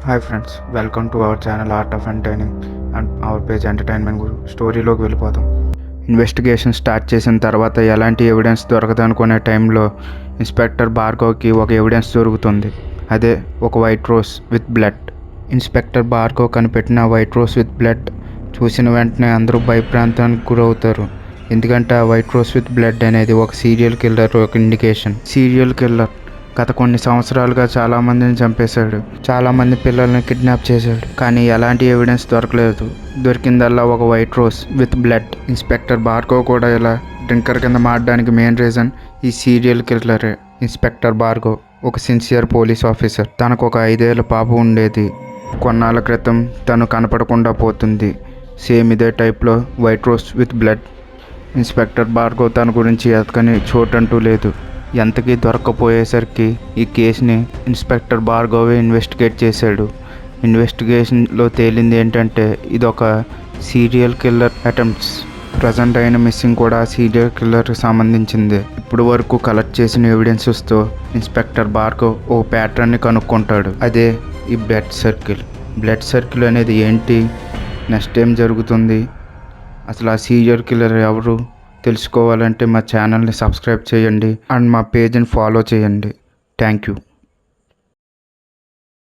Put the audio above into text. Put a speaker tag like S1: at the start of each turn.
S1: Hi friends, welcome to our channel art of entertaining and our page entertainment guru. స్టోరీలోకి వెళ్ళిపోతాం. Investigation start చేసిన తర్వాత ఎలాంటి ఎవిడెన్స్ దొరకదనుకునే టైంలో ఇన్స్పెక్టర్ భార్గవ్కి ఒక ఎవిడెన్స్ దొరుకుతుంది. అదే ఒక white rose with blood. Inspector Bhargav కనిపెట్టిన వైట్ రోజ్ విత్ బ్లడ్ చూసిన వెంటనే అందరూ భయప్రాంతానికి గురవుతారు. ఎందుకంటే ఆ వైట్ రోజ్ విత్ బ్లడ్ అనేది ఒక సీరియల్ కిల్లర్ ఒక ఇండికేషన్. సీరియల్ కిల్లర్ గత కొన్ని సంవత్సరాలుగా చాలామందిని చంపేశాడు, చాలామంది పిల్లల్ని కిడ్నాప్ చేశాడు. కానీ ఎలాంటి ఎవిడెన్స్ దొరకలేదు. దొరికిందల్లా ఒక white rose with blood. Inspector Bhargav కూడా ఇలా డ్రింకర్ కింద మారడానికి మెయిన్ రీజన్ ఈ సీరియల్ కిల్లరే. ఇన్స్పెక్టర్ భార్గవ్ ఒక సిన్సియర్ పోలీస్ ఆఫీసర్. తనకు ఒక 5 ఏళ్ల పాప ఉండేది. కొన్నాళ్ళ క్రితం తను కనపడకుండా పోతుంది. సేమ్ ఇదే టైప్లో white rose with blood. Inspector Bhargav తన గురించి ఎతకని చోటంటూ లేదు. ఎంతకీ దొరక్కపోయేసరికి ఈ కేసుని ఇన్స్పెక్టర్ భార్గవే ఇన్వెస్టిగేట్ చేశాడు. ఇన్వెస్టిగేషన్లో తేలింది ఏంటంటే ఇదొక సీరియల్ కిల్లర్ అటెంప్ట్స్. ప్రజెంట్ అయిన మిస్సింగ్ కూడా సీరియల్ కిల్లర్కి సంబంధించింది. ఇప్పుడు వరకు కలెక్ట్ చేసిన ఎవిడెన్సెస్తో ఇన్స్పెక్టర్ భార్గవ్ ఓ ప్యాటర్న్ని కనుక్కుంటాడు. అదే ఈ బ్లడ్ సర్కిల్. బ్లడ్ సర్కిల్ అనేది ఏంటి, నెక్స్ట్ ఏం జరుగుతుంది, అసలు ఆ సీరియల్ కిల్లర్ ఎవరు తెలుసుకోవాలంటే మా ఛానల్ని సబ్స్క్రైబ్ చేయండి అండ్ మా పేజ్ని ఫాలో చేయండి. Thank you.